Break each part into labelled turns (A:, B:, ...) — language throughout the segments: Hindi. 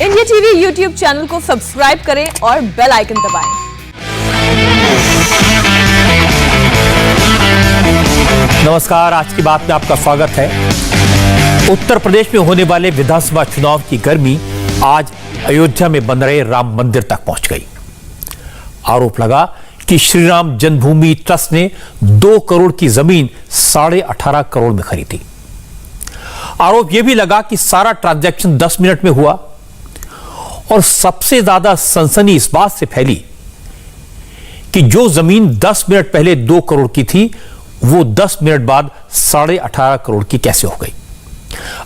A: इंडिया टीवी यूट्यूब चैनल को सब्सक्राइब करें और बेल आइकन दबाएं।
B: नमस्कार, आज की बात में आपका स्वागत है। उत्तर प्रदेश में होने वाले विधानसभा चुनाव की गर्मी आज अयोध्या में बन रहे राम मंदिर तक पहुंच गई। आरोप लगा कि श्री राम जन्मभूमि ट्रस्ट ने 2 करोड़ की जमीन 18.5 करोड़ में खरीदी। आरोप यह भी लगा कि सारा ट्रांजैक्शन 10 मिनट में हुआ और सबसे ज्यादा सनसनी इस बात से फैली कि जो जमीन 10 मिनट पहले 2 करोड़ की थी वो 10 मिनट बाद 18.5 करोड़ की कैसे हो गई।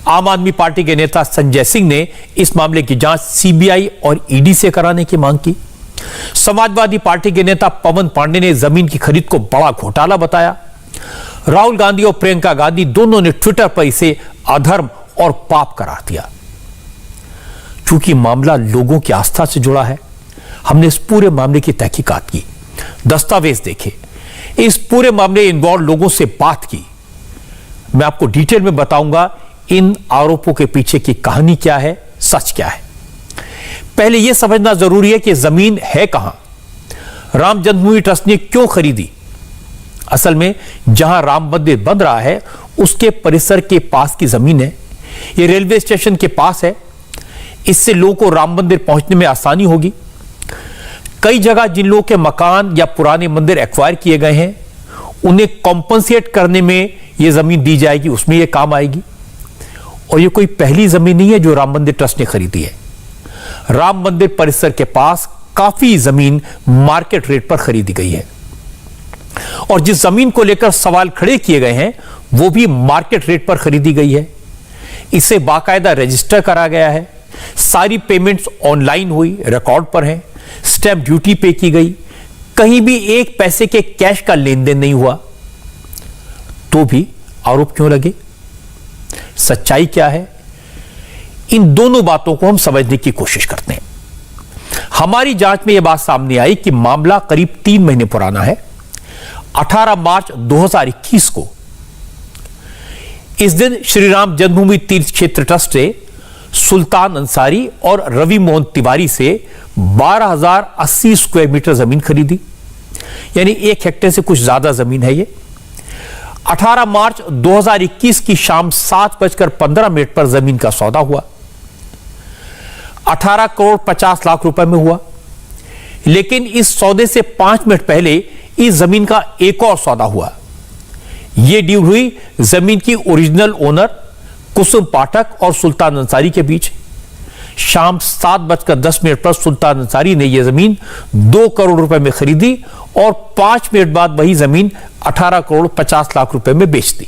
B: आम आदमी पार्टी के नेता संजय सिंह ने इस मामले की जांच सीबीआई और ईडी से कराने की मांग की। समाजवादी पार्टी के नेता पवन पांडे ने जमीन की खरीद को बड़ा घोटाला बताया। राहुल गांधी और प्रियंका गांधी दोनों ने ट्विटर पर इसे अधर्म और पाप करार दिया। चूंकि मामला लोगों की आस्था से जुड़ा है, हमने इस पूरे मामले की तहकीकात की, दस्तावेज देखे, इस पूरे मामले इन्वॉल्व लोगों से बात की। मैं आपको डिटेल में बताऊंगा इन आरोपों के पीछे की कहानी क्या है, सच क्या है। पहले यह समझना जरूरी है कि जमीन है कहां, राम जन्मभूमि ट्रस्ट ने क्यों खरीदी। असल में जहां राम मंदिर बन रहा है उसके परिसर के पास की जमीन है। यह रेलवे स्टेशन के पास है, इससे लोगों को राम मंदिर पहुंचने में आसानी होगी। कई जगह जिन लोगों के मकान या पुराने मंदिर एक्वायर किए गए हैं उन्हें कॉम्पनसेट करने में यह जमीन दी जाएगी, उसमें यह काम आएगी। और यह कोई पहली जमीन नहीं है जो राम मंदिर ट्रस्ट ने खरीदी है। राम मंदिर परिसर के पास काफी जमीन मार्केट रेट पर खरीदी गई है और जिस जमीन को लेकर सवाल खड़े किए गए हैं वो भी मार्केट रेट पर खरीदी गई है। इसे बाकायदा रजिस्टर करा गया है, सारी पेमेंट्स ऑनलाइन हुई, रिकॉर्ड पर हैं, स्टैंप ड्यूटी पे की गई, कहीं भी एक पैसे के कैश का लेन देन नहीं हुआ। तो भी आरोप क्यों लगे, सच्चाई क्या है, इन दोनों बातों को हम समझने की कोशिश करते हैं। हमारी जांच में यह बात सामने आई कि मामला करीब 3 महीने पुराना है। 18 मार्च 2021 को इस दिन श्री राम जन्मभूमि तीर्थ क्षेत्र ट्रस्ट ने सुल्तान अंसारी और रवि मोहन तिवारी से 12,080 स्क्वायर मीटर जमीन खरीदी, यानी 1 हेक्टेयर से कुछ ज्यादा जमीन है ये। 18 मार्च 2021 की शाम 7:15 पर जमीन का सौदा हुआ। 18 करोड़ 50 लाख रुपए में हुआ। लेकिन इस सौदे से 5 मिनट पहले इस जमीन का एक और सौदा हुआ। यह डील हुई जमीन की ओरिजिनल ओनर कुसुम पाठक और सुल्तान अंसारी के बीच। शाम 7:10 पर सुल्तान अंसारी ने यह जमीन 2 करोड़ रुपए में खरीदी और 5 मिनट बाद वही जमीन 18 करोड़ 50 लाख रुपए में बेच दी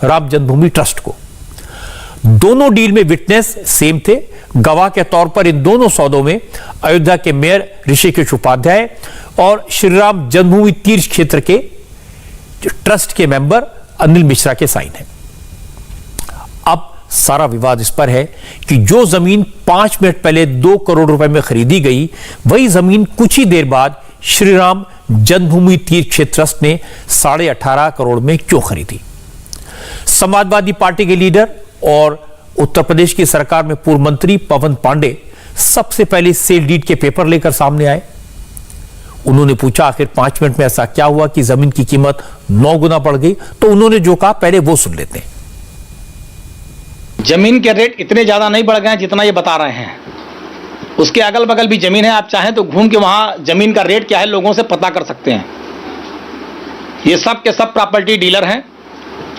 B: राम जन्मभूमि ट्रस्ट को। दोनों डील में विटनेस सेम थे। गवाह के तौर पर इन दोनों सौदों में अयोध्या के मेयर ऋषिकेश उपाध्याय और श्री राम जन्मभूमि तीर्थ क्षेत्र के ट्रस्ट के मेंबर अनिल मिश्रा के साइन हैं। अब सारा विवाद इस पर है कि जो जमीन 5 मिनट पहले 2 करोड़ रुपए में खरीदी गई वही जमीन कुछ ही देर बाद श्री राम जन्मभूमि तीर्थ क्षेत्र ट्रस्ट ने 18.5 करोड़ में क्यों खरीदी। समाजवादी पार्टी के लीडर और उत्तर प्रदेश की सरकार में पूर्व मंत्री पवन पांडे सबसे पहले सेल डीड के पेपर लेकर सामने आए। उन्होंने पूछा आखिर 5 मिनट में ऐसा क्या हुआ कि जमीन की कीमत 9 गुना बढ़ गई। तो उन्होंने जो कहा पहले वो सुन लेते हैं।
C: जमीन के रेट इतने ज्यादा नहीं बढ़ गए हैं जितना ये बता रहे हैं। उसके अगल बगल भी जमीन है, आप चाहें तो घूम के वहां जमीन का रेट क्या है लोगों से पता कर सकते हैं। ये सब के सब प्रॉपर्टी डीलर हैं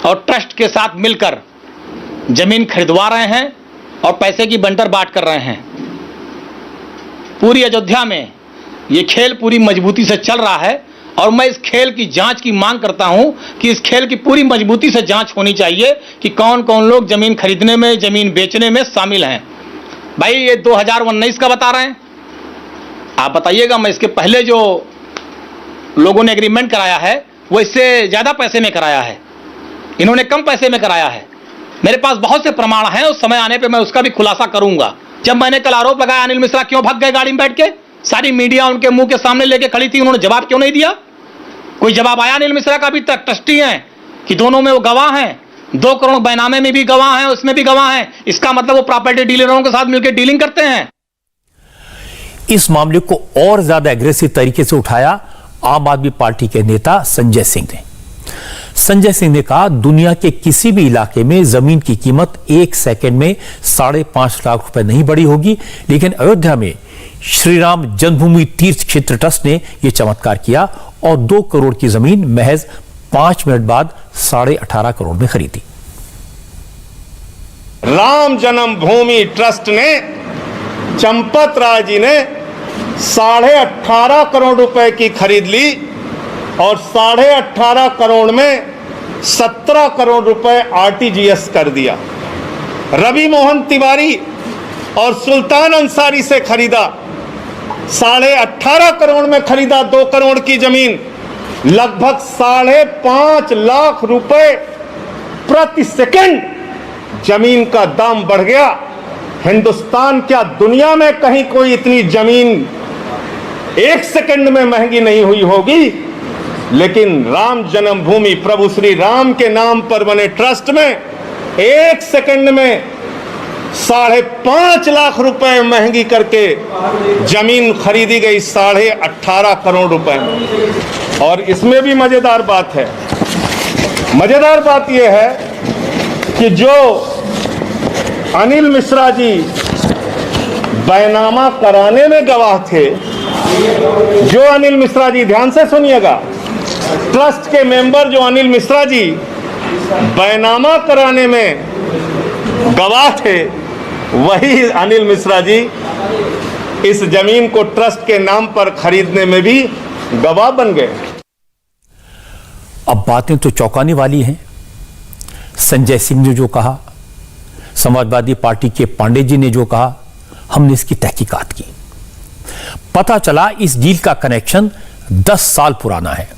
C: और ट्रस्ट के साथ मिलकर जमीन खरीदवा रहे हैं और पैसे की बंटर बांट कर रहे हैं। पूरी अयोध्या में ये खेल पूरी मजबूती से चल रहा है और मैं इस खेल की जांच की मांग करता हूं कि इस खेल की पूरी मजबूती से जांच होनी चाहिए कि कौन कौन लोग जमीन खरीदने में, जमीन बेचने में शामिल हैं। भाई ये 2019 का बता रहे हैं, आप बताइएगा। मैं इसके पहले जो लोगों ने एग्रीमेंट कराया है वो इससे ज्यादा पैसे में कराया है, इन्होंने कम पैसे में कराया है। मेरे पास बहुत से प्रमाण हैं, उस समय आने पे मैं उसका भी खुलासा करूंगा। जब मैंने कल आरोप लगाया अनिल मिश्रा क्यों भाग गए गाड़ी में बैठ के, सारी मीडिया उनके मुंह के सामने लेके खड़ी थी, उन्होंने जवाब क्यों नहीं दिया? कोई जवाब आया अनिल मिश्रा का अभी तक? ट्रस्टी हैं कि दोनों में वो गवाह हैं, 2 करोड़ बैनामे में भी गवाह हैं, उसमें भी गवाह हैं। इसका मतलब वो प्रॉपर्टी डीलरों के साथ मिलकर डीलिंग करते हैं।
B: इस मामले को और ज्यादा एग्रेसिव तरीके से उठाया आम आदमी पार्टी के नेता संजय सिंह ने। संजय सिंह ने कहा, दुनिया के किसी भी इलाके में जमीन की कीमत 1 सेकंड में 5.5 लाख रुपए नहीं बढ़ी होगी, लेकिन अयोध्या में श्री राम जन्मभूमि तीर्थ क्षेत्र ट्रस्ट ने यह चमत्कार किया और 2 करोड़ की जमीन महज 5 मिनट बाद 18.5 करोड़ में खरीदी।
D: राम जन्मभूमि ट्रस्ट ने, चंपत राय जी ने 18.5 करोड़ रुपए की खरीद ली और 18.5 करोड़ में 17 करोड़ रुपए आरटीजीएस कर दिया। रवि मोहन तिवारी और सुल्तान अंसारी से खरीदा, 18.5 करोड़ में खरीदा 2 करोड़ की जमीन, लगभग 5.5 लाख रुपए प्रति सेकंड जमीन का दाम बढ़ गया। हिंदुस्तान क्या दुनिया में कहीं कोई इतनी जमीन 1 सेकंड में महंगी नहीं हुई होगी, लेकिन राम जन्मभूमि प्रभु श्री राम के नाम पर बने ट्रस्ट में 1 सेकंड में 5.5 लाख रुपए महंगी करके जमीन खरीदी गई 18.5 करोड़ रुपए में। और इसमें भी मजेदार बात है, मजेदार बात यह है कि जो अनिल मिश्रा जी बैनामा कराने में गवाह थे, जो अनिल मिश्रा जी, ध्यान से सुनिएगा, ट्रस्ट के मेंबर जो अनिल मिश्रा जी बैनामा कराने में गवाह थे, वही अनिल मिश्रा जी इस जमीन को ट्रस्ट के नाम पर खरीदने में भी गवाह बन गए।
B: अब बातें तो चौंकाने वाली हैं। संजय सिंह ने जो कहा, समाजवादी पार्टी के पांडे जी ने जो कहा, हमने इसकी तहकीकात की। पता चला इस डील का कनेक्शन 10 साल पुराना है।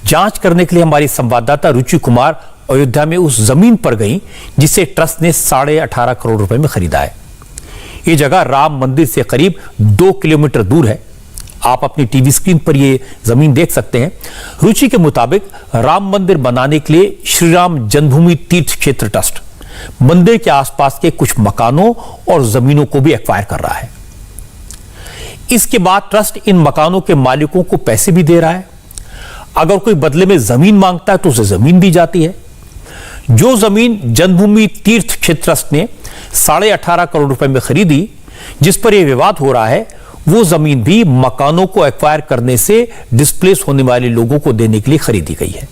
B: जांच करने के लिए हमारी संवाददाता रुचि कुमार अयोध्या में उस जमीन पर गई जिसे ट्रस्ट ने 18.5 करोड़ रुपए में खरीदा है। यह जगह राम मंदिर से करीब 2 किलोमीटर दूर है। आप अपनी टीवी स्क्रीन पर यह जमीन देख सकते हैं। रुचि के मुताबिक राम मंदिर बनाने के लिए श्री राम जन्मभूमि तीर्थ क्षेत्र ट्रस्ट मंदिर के आसपास के कुछ मकानों और जमीनों को भी एक्वायर कर रहा है। इसके बाद ट्रस्ट इन मकानों के मालिकों को पैसे भी दे रहा है। अगर कोई बदले में जमीन मांगता है तो उसे जमीन दी जाती है। जो जमीन जन्मभूमि तीर्थ क्षेत्र ट्रस्ट ने 18.5 करोड़ रुपए में खरीदी, जिस पर यह विवाद हो रहा है, वो जमीन भी मकानों को एक्वायर करने से डिस्प्लेस होने वाले लोगों को देने के लिए खरीदी गई है।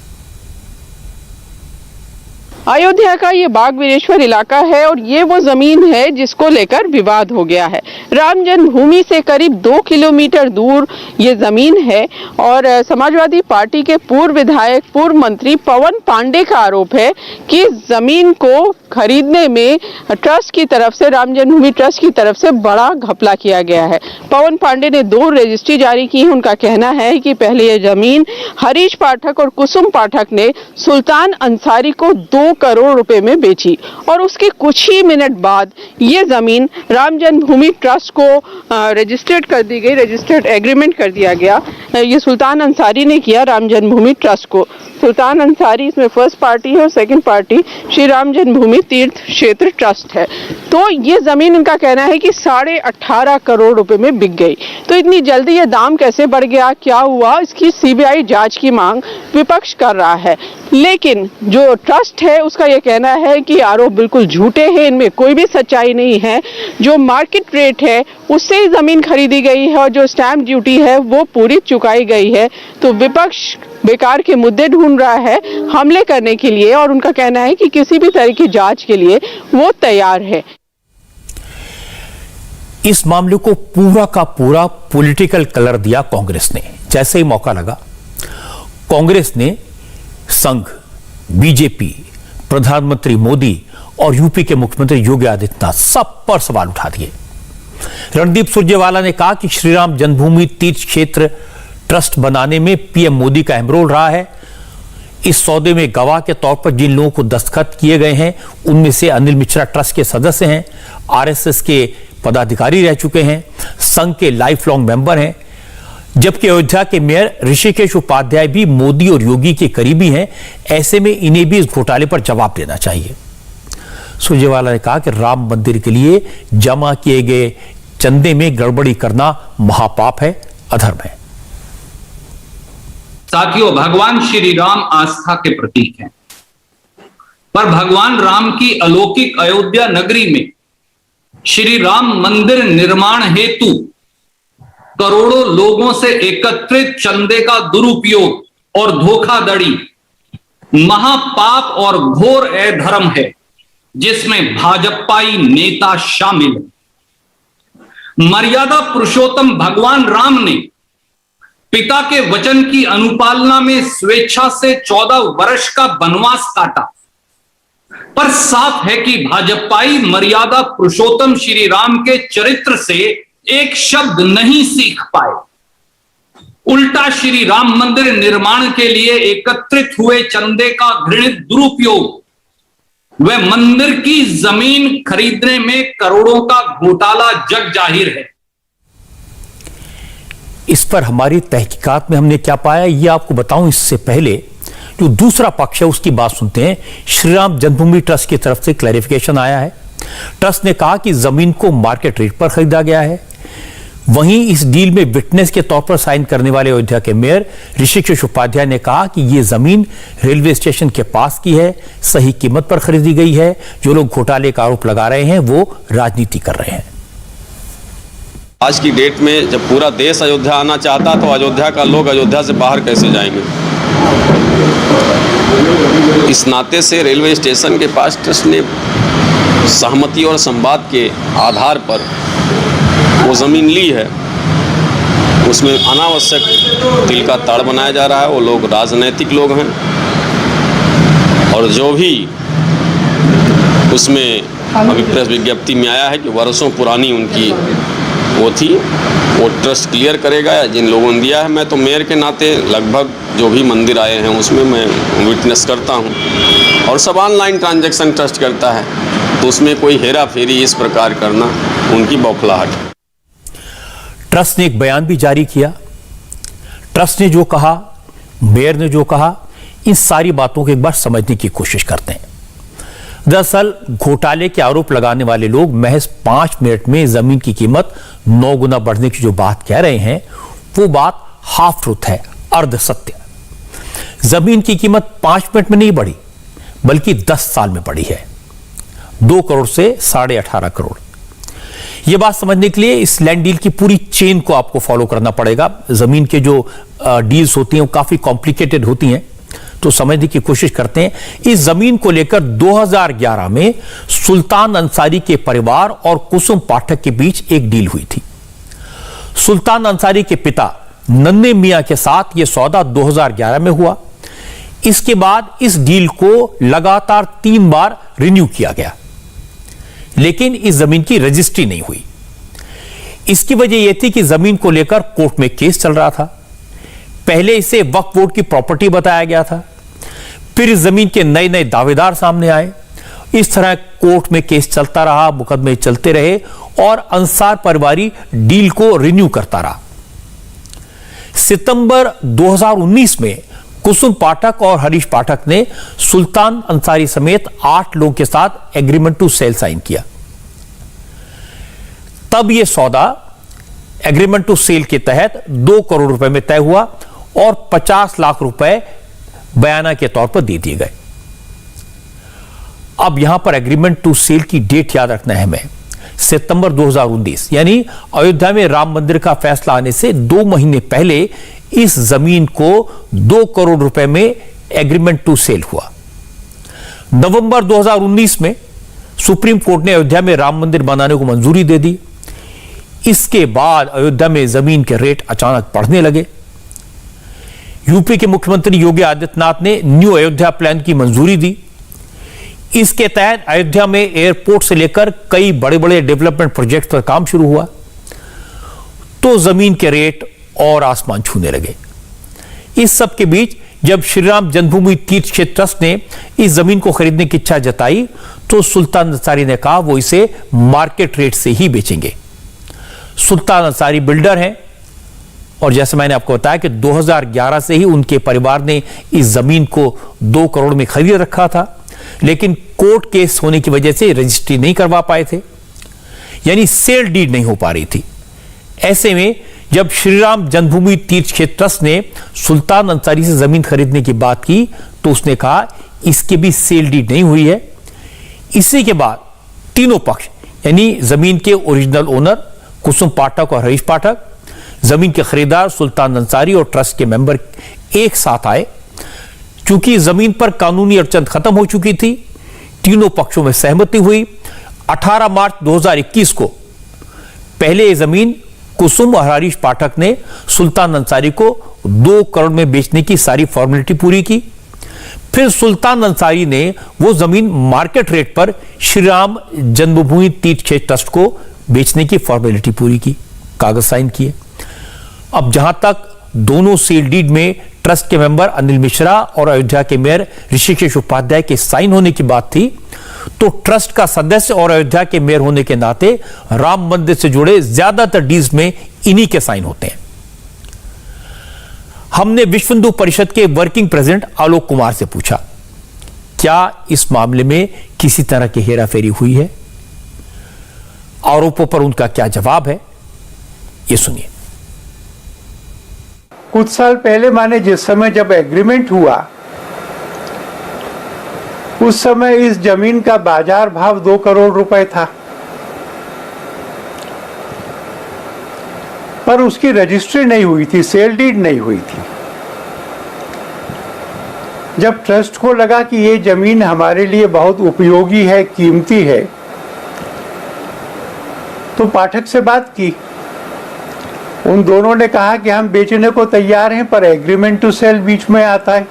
E: अयोध्या का ये बाग वीरेश्वर इलाका है और ये वो जमीन है जिसको लेकर विवाद हो गया है। राम जन्मभूमि से करीब 2 किलोमीटर दूर ये जमीन है और समाजवादी पार्टी के पूर्व विधायक, पूर्व मंत्री पवन पांडे का आरोप है कि जमीन को खरीदने में ट्रस्ट की तरफ से, राम जन्मभूमि ट्रस्ट की तरफ से बड़ा घपला किया गया है। पवन पांडे ने 2 रजिस्ट्री जारी की। उनका कहना है कि पहले ये जमीन हरीश पाठक और कुसुम पाठक ने सुल्तान अंसारी को 2 करोड़ रुपए में बेची और उसके कुछ ही मिनट बाद ये जमीन राम जन्मभूमि ट्रस्ट को रजिस्टर्ड कर दी गई, रजिस्टर्ड एग्रीमेंट कर दिया गया। ये सुल्तान अंसारी ने किया राम जन्मभूमि ट्रस्ट को। सुल्तान अंसारी इसमें फर्स्ट पार्टी है और सेकंड पार्टी श्री राम जन्मभूमि तीर्थ क्षेत्र ट्रस्ट है। तो ये जमीन इनका कहना है कि 18.5 करोड़ रुपए में बिक गई। तो इतनी जल्दी ये दाम कैसे बढ़ गया, क्या हुआ, इसकी सीबीआई जांच की मांग विपक्ष कर रहा है। लेकिन जो ट्रस्ट है उसका यह कहना है कि आरोप बिल्कुल झूठे हैं, इनमें कोई भी सच्चाई नहीं है। जो मार्केट रेट है उससे ही जमीन खरीदी गई है और जो स्टैंप ड्यूटी है वो पूरी चुकाई गई है। तो विपक्ष बेकार के मुद्दे ढूंढ रहा है हमले करने के लिए और उनका कहना है कि किसी भी तरह की जांच के लिए वो तैयार है।
B: इस मामले को पूरा का पूरा पॉलिटिकल कलर दिया कांग्रेस ने। जैसे ही मौका लगा, कांग्रेस ने संघ, बीजेपी, प्रधानमंत्री मोदी और यूपी के मुख्यमंत्री योगी आदित्यनाथ सब पर सवाल उठा दिए। रणदीप सुरजेवाला ने कहा कि श्रीराम जन्मभूमि तीर्थ क्षेत्र ट्रस्ट बनाने में पीएम मोदी का अहम रोल रहा है। इस सौदे में गवाह के तौर पर जिन लोगों को दस्तखत किए गए हैं उनमें से अनिल मिश्रा ट्रस्ट के सदस्य हैं, आरएसएस के पदाधिकारी रह चुके हैं, संघ के लाइफ लॉन्ग मेंबर हैं। जबकि अयोध्या के मेयर ऋषिकेश उपाध्याय भी मोदी और योगी के करीबी हैं। ऐसे में इन्हें भी इस घोटाले पर जवाब देना चाहिए। सुरजेवाला ने कहा कि राम मंदिर के लिए जमा किए गए चंदे में गड़बड़ी करना महापाप है, अधर्म है।
F: साथियों, भगवान श्री राम आस्था के प्रतीक हैं, पर भगवान राम की अलौकिक अयोध्या नगरी में श्री राम मंदिर निर्माण हेतु करोड़ों लोगों से एकत्रित चंदे का दुरुपयोग और धोखाधड़ी महापाप और घोर अधर्म है, जिसमें भाजपाई नेता शामिल हैं। मर्यादा पुरुषोत्तम भगवान राम ने पिता के वचन की अनुपालना में स्वेच्छा से 14 वर्ष का वनवास काटा, पर साफ है कि भाजपाई मर्यादा पुरुषोत्तम श्री राम के चरित्र से एक शब्द नहीं सीख पाए। उल्टा श्री राम मंदिर निर्माण के लिए एकत्रित हुए चंदे का घृणित दुरुपयोग व मंदिर की जमीन खरीदने में करोड़ों का घोटाला जग जाहिर है।
B: इस पर हमारी तहकीकात में हमने क्या पाया, ये आपको बताऊं इससे पहले जो दूसरा पक्ष है उसकी बात सुनते हैं। श्री राम जन्मभूमि ट्रस्ट की तरफ से क्लैरिफिकेशन आया है। ट्रस्ट ने कहा कि जमीन को मार्केट रेट पर खरीदा गया है। वहीं इस डील में विटनेस के तौर पर साइन करने वाले अयोध्या के मेयर ऋषिकेश उपाध्याय ने कहा कि यह जमीन रेलवे स्टेशन के पास की है, सही कीमत पर खरीदी गई है। जो लोग घोटाले का आरोप लगा रहे हैं वो राजनीति कर रहे हैं।
G: आज की डेट में जब पूरा देश अयोध्या आना चाहता तो अयोध्या का लोग अयोध्या से बाहर कैसे जाएंगे। इस नाते से रेलवे स्टेशन के पास ट्रस्ट ने सहमति और संवाद के आधार पर वो ज़मीन ली है। उसमें अनावश्यक तिल का ताड़ बनाया जा रहा है। वो लोग राजनैतिक लोग हैं और जो भी उसमें अभी प्रेस विज्ञप्ति में आया है कि वर्षों पुरानी उनकी वो थी, वो ट्रस्ट क्लियर करेगा या जिन लोगों ने दिया है। मैं तो मेयर के नाते लगभग जो भी मंदिर आए हैं उसमें मैं विटनेस करता हूं और सब ऑनलाइन ट्रांजैक्शन ट्रस्ट करता है, तो उसमें कोई हेरा फेरी इस प्रकार करना उनकी बौखलाहट।
B: ट्रस्ट ने एक बयान भी जारी किया। ट्रस्ट ने जो कहा, मेयर ने जो कहा, इन सारी बातों को एक बार समझने की कोशिश करते हैं। दरअसल घोटाले के आरोप लगाने वाले लोग महज 5 मिनट में जमीन की कीमत 9 गुना बढ़ने की जो बात कह रहे हैं वो बात हाफ ट्रूथ है, अर्ध सत्य। जमीन की कीमत 5 मिनट में नहीं बढ़ी बल्कि 10 साल में बढ़ी है, 2 करोड़ से 18.5 करोड़। यह बात समझने के लिए इस लैंड डील की पूरी चेन को आपको फॉलो करना पड़ेगा। जमीन के जो डील्स होती हैं वो काफी कॉम्प्लिकेटेड होती हैं, तो समझने की कोशिश करते हैं। इस जमीन को लेकर 2011 में सुल्तान अंसारी के परिवार और कुसुम पाठक के बीच एक डील हुई थी। सुल्तान अंसारी के पिता नन्हे मियां के साथ यह सौदा 2011 में हुआ। इसके बाद इस डील को लगातार 3 बार रिन्यू किया गया, लेकिन इस जमीन की रजिस्ट्री नहीं हुई। इसकी वजह यह थी कि जमीन को लेकर कोर्ट में केस चल रहा था। पहले इसे वक्फ बोर्ड की प्रॉपर्टी बताया गया था, फिर इस जमीन के नए नए दावेदार सामने आए। इस तरह कोर्ट में केस चलता रहा, मुकदमे चलते रहे और अंसार परिवार डील को रिन्यू करता रहा। सितंबर 2019 में कुसुम पाठक और हरीश पाठक ने सुल्तान अंसारी समेत 8 लोगों के साथ एग्रीमेंट टू सेल साइन किया। तब यह सौदा एग्रीमेंट टू सेल के तहत 2 करोड़ रुपए में तय हुआ और 50 लाख रुपए बयाना के तौर पर दे दिए गए। अब यहां पर एग्रीमेंट टू सेल की डेट याद रखना है हमें, सितंबर 2019, यानी अयोध्या में राम मंदिर का फैसला आने से 2 महीने पहले इस जमीन को 2 करोड़ रुपए में एग्रीमेंट टू सेल हुआ। नवंबर 2019 में सुप्रीम कोर्ट ने अयोध्या में राम मंदिर बनाने को मंजूरी दे दी। इसके बाद अयोध्या में जमीन के रेट अचानक बढ़ने लगे। यूपी के मुख्यमंत्री योगी आदित्यनाथ ने न्यू अयोध्या प्लान की मंजूरी दी। इसके तहत अयोध्या में एयरपोर्ट से लेकर कई बड़े बड़े डेवलपमेंट प्रोजेक्ट पर काम शुरू हुआ, तो जमीन के रेट और आसमान छूने लगे। इस सब के बीच जब श्री राम जन्मभूमि तीर्थ क्षेत्र ट्रस्ट ने इस जमीन को खरीदने की इच्छा जताई तो सुल्तान अंसारी ने कहा वो इसे मार्केट रेट से ही बेचेंगे। सुल्तान अंसारी बिल्डर हैं और जैसे मैंने आपको बताया कि 2011 से ही उनके परिवार ने इस जमीन को 2 करोड़ में खरीद रखा था, लेकिन कोर्ट केस होने की वजह से रजिस्ट्री नहीं करवा पाए थे, यानी सेल डीड नहीं हो पा रही थी। ऐसे में जब श्री राम जन्मभूमि तीर्थ क्षेत्र ट्रस्ट ने सुल्तान अंसारी से जमीन खरीदने की बात की तो उसने कहा इसकी भी सेल डीड नहीं हुई है। इसी के बाद तीनों पक्ष यानी जमीन के ओरिजिनल ओनर कुसुम पाठक और हरीश पाठक, जमीन के खरीदार सुल्तान अंसारी और ट्रस्ट के मेंबर एक साथ आए। चूंकि जमीन पर कानूनी अड़चन खत्म हो चुकी थी, तीनों पक्षों में सहमति हुई। 18 मार्च 2021 को पहले ये जमीन कुसुम और हरीश पाठक ने सुल्तान अंसारी को 2 करोड़ में बेचने की सारी फॉर्मेलिटी पूरी की। फिर सुल्तान अंसारी ने वो जमीन मार्केट रेट पर श्री राम जन्मभूमि तीर्थ क्षेत्र ट्रस्ट को बेचने की फॉर्मेलिटी पूरी की, कागज साइन किए। अब जहां तक दोनों सील डीड में ट्रस्ट के मेंबर अनिल मिश्रा और अयोध्या के मेयर ऋषिकेश उपाध्याय के साइन होने की बात थी, तो ट्रस्ट का सदस्य और अयोध्या के मेयर होने के नाते राम मंदिर से जुड़े ज्यादातर डील्स में इन्हीं के साइन होते हैं। हमने विश्व हिंदू परिषद के वर्किंग प्रेसिडेंट आलोक कुमार से पूछा क्या इस मामले में किसी तरह की हेराफेरी हुई है, आरोपों पर उनका क्या जवाब है, ये सुनिए।
H: कुछ साल पहले माने जिस समय जब एग्रीमेंट हुआ उस समय इस जमीन का बाजार भाव 2 करोड़ रुपए था, पर उसकी रजिस्ट्री नहीं हुई थी, सेल डीड नहीं हुई थी। जब ट्रस्ट को लगा कि ये जमीन हमारे लिए बहुत उपयोगी है, कीमती है, तो पाठक से बात की। उन दोनों ने कहा कि हम बेचने को तैयार हैं, पर एग्रीमेंट टू सेल बीच में आता है।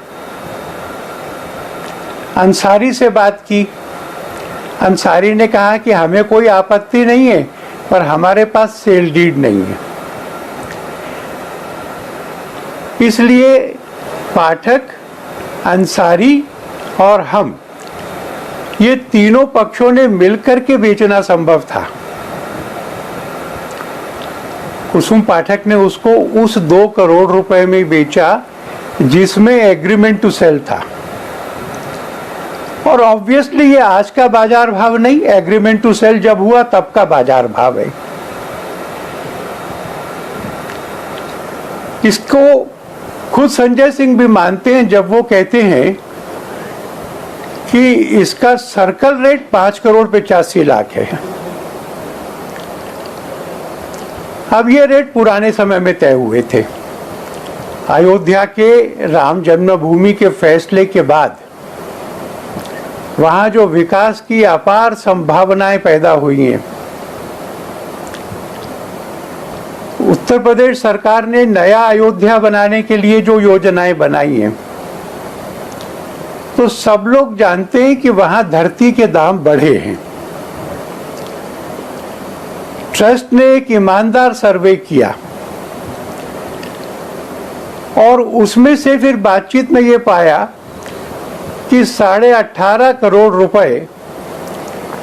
H: अंसारी से बात की। अंसारी ने कहा कि हमें कोई आपत्ति नहीं है, पर हमारे पास सेल डीड नहीं है। इसलिए पाठक, अंसारी और हम, ये तीनों पक्षों ने मिलकर के बेचना संभव था। कुसुम पाठक ने उसको उस 2 करोड़ रुपए में बेचा जिसमें एग्रीमेंट टू सेल था। और ऑब्वियसली ये आज का बाजार भाव नहीं, एग्रीमेंट टू सेल जब हुआ तब का बाजार भाव है। इसको खुद संजय सिंह भी मानते हैं जब वो कहते हैं कि इसका सर्कल रेट 5 करोड़ 85 लाख है। अब ये रेट पुराने समय में तय हुए थे। अयोध्या के राम जन्मभूमि के फैसले के बाद वहां जो विकास की अपार संभावनाएं पैदा हुई हैं, उत्तर प्रदेश सरकार ने नया अयोध्या बनाने के लिए जो योजनाएं बनाई हैं, तो सब लोग जानते हैं कि वहां धरती के दाम बढ़े हैं। ट्रस्ट ने एक ईमानदार सर्वे किया और उसमें से फिर बातचीत में ये पाया कि 18.5 करोड़ रुपए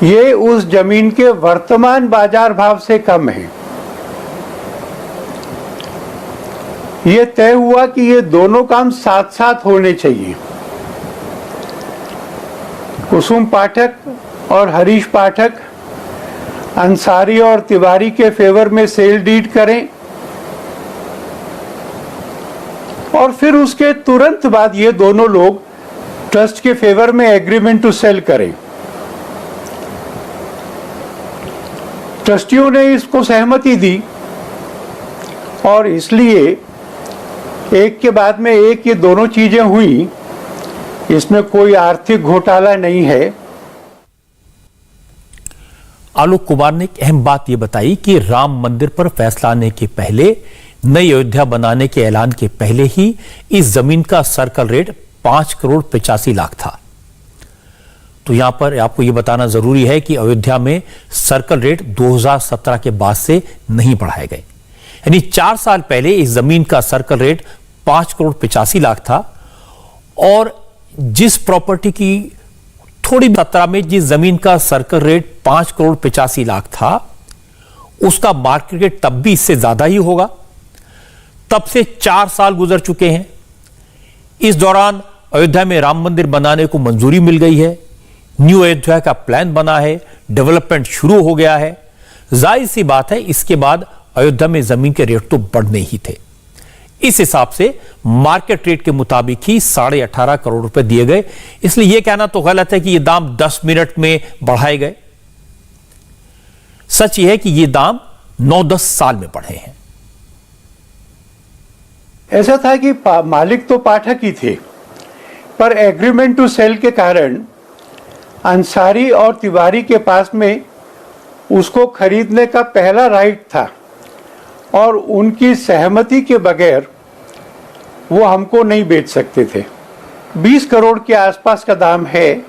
H: ये उस जमीन के वर्तमान बाजार भाव से कम है। ये तय हुआ कि ये दोनों काम साथ साथ होने चाहिए। कुसुम पाठक और हरीश पाठक अंसारी और तिवारी के फेवर में सेल डीड करें और फिर उसके तुरंत बाद ये दोनों लोग ट्रस्ट के फेवर में एग्रीमेंट टू सेल करें। ट्रस्टियों ने इसको सहमति दी और इसलिए एक के बाद में एक ये दोनों चीजें हुई। इसमें कोई आर्थिक घोटाला नहीं है।
B: आलोक कुमार ने एक अहम बात यह बताई कि राम मंदिर पर फैसला आने के पहले, नई अयोध्या बनाने के ऐलान के पहले ही इस जमीन का सर्कल रेट 5 करोड़ 85 लाख था। तो यहां पर आपको यह बताना जरूरी है कि अयोध्या में सर्कल रेट 2017 के बाद से नहीं बढ़ाए गए, यानी 4 साल पहले इस जमीन का सर्कल रेट 5 करोड़ 85 लाख था और जिस प्रॉपर्टी की थोड़ी मात्रा में जिस जमीन का सर्कल रेट 5 करोड़ 85 लाख था उसका मार्केट रेट तब भी इससे ज्यादा ही होगा। तब से 4 साल गुजर चुके हैं। इस दौरान अयोध्या में राम मंदिर बनाने को मंजूरी मिल गई है, न्यू अयोध्या का प्लान बना है, डेवलपमेंट शुरू हो गया है। जाहिर सी बात है इसके बाद अयोध्या में जमीन के रेट तो बढ़ने ही थे। इस हिसाब से मार्केट रेट के मुताबिक ही 18.5 करोड़ रुपए दिए गए। इसलिए यह कहना तो गलत है कि यह दाम 10 मिनट में बढ़ाए गए। सच यह है कि यह दाम 9-10 साल में बढ़े हैं।
H: ऐसा था कि मालिक तो पाठक ही थे, पर एग्रीमेंट टू सेल के कारण अंसारी और तिवारी के पास में उसको खरीदने का पहला राइट था और उनकी सहमति के बगैर वो हमको नहीं बेच सकते थे। 20 करोड़ के आसपास का दाम है,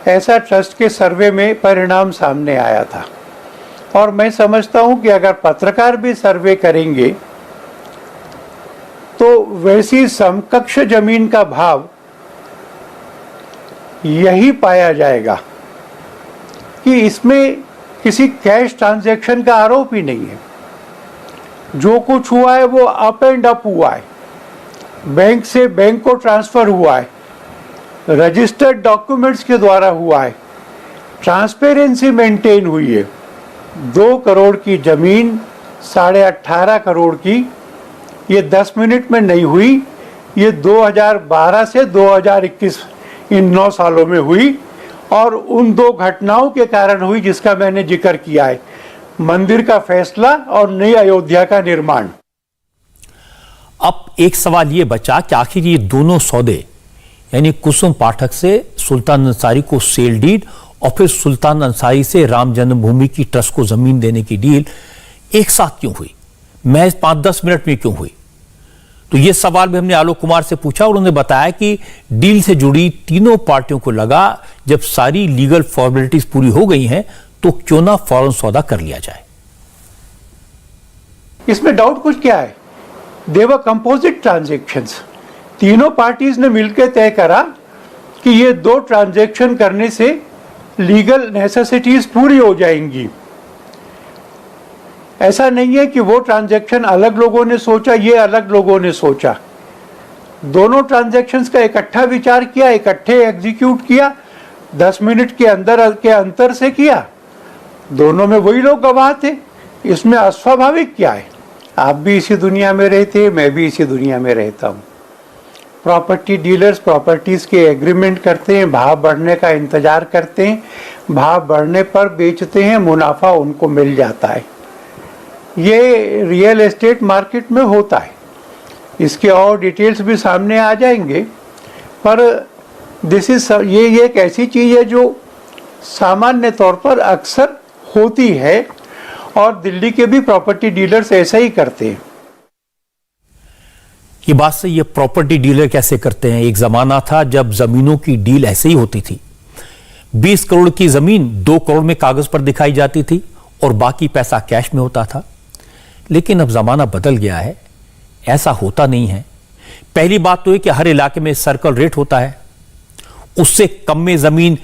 H: ऐसा ट्रस्ट के सर्वे में परिणाम सामने आया था। और मैं समझता हूं कि अगर पत्रकार भी सर्वे करेंगे तो वैसी समकक्ष जमीन का भाव यही पाया जाएगा कि इसमें किसी कैश ट्रांजैक्शन का आरोप ही नहीं है। जो कुछ हुआ है वो अप एंड अप हुआ है, बैंक से बैंक को ट्रांसफर हुआ है, रजिस्टर्ड डॉक्यूमेंट्स के द्वारा हुआ है, ट्रांसपेरेंसी मेंटेन हुई है। 2 करोड़ की जमीन 18.5 करोड़ की ये 10 मिनट में नहीं हुई, ये 2012 से 2021 इन 9 सालों में हुई और उन 2 घटनाओं के कारण हुई जिसका मैंने जिक्र किया है, मंदिर का फैसला और नई अयोध्या का निर्माण।
B: अब एक सवाल यह बचा कि आखिर ये दोनों सौदे यानी कुसुम पाठक से सुल्तान अंसारी को सेल डीड और फिर सुल्तान अंसारी से राम जन्मभूमि की ट्रस्ट को जमीन देने की डील एक साथ क्यों हुई, महज 5-10 मिनट में क्यों हुई? तो यह सवाल भी हमने आलोक कुमार से पूछा और उन्होंने बताया कि डील से जुड़ी तीनों पार्टियों को लगा जब सारी लीगल फॉर्मेलिटीज पूरी हो गई हैं तो क्यों ना फौरन सौदा कर लिया जाए।
H: इसमें डाउट कुछ क्या है? देवर कंपोजिट ट्रांजैक्शंस, तीनों पार्टीज ने मिलकर तय करा कि ये 2 ट्रांजैक्शन करने से लीगल नेसेसिटीज पूरी हो जाएंगी। ऐसा नहीं है कि वो ट्रांजैक्शन अलग लोगों ने सोचा, ये अलग लोगों ने सोचा। दोनों ट्रांजैक्शंस का इकट्ठा विचार किया, इकट्ठे एग्जीक्यूट किया, 10 मिनट के अंदर के अंतर से किया। दोनों में वही लोग गवाह थे, इसमें अस्वाभाविक क्या है? आप भी इसी दुनिया में रहते, मैं भी इसी दुनिया में रहता हूँ। प्रॉपर्टी डीलर्स प्रॉपर्टीज के एग्रीमेंट करते हैं, भाव बढ़ने का इंतजार करते हैं, भाव बढ़ने पर बेचते हैं, मुनाफा उनको मिल जाता है। ये रियल एस्टेट मार्केट में होता है। इसके और डिटेल्स भी सामने आ जाएंगे, पर ये एक ऐसी चीज है जो सामान्य तौर पर अक्सर होती है और दिल्ली के भी प्रॉपर्टी डीलर्स ऐसा ही करते हैं।
B: ये बात से ये प्रॉपर्टी डीलर कैसे करते हैं? एक जमाना था जब जमीनों की डील ऐसे ही होती थी। 20 करोड़ की जमीन 2 करोड़ में कागज पर दिखाई जाती थी और बाकी पैसा कैश में होता था। लेकिन अब जमाना बदल गया है, ऐसा होता नहीं है। पहली बात तो है कि हर इलाके में सर्कल रेट होता है, उससे कम में जमीन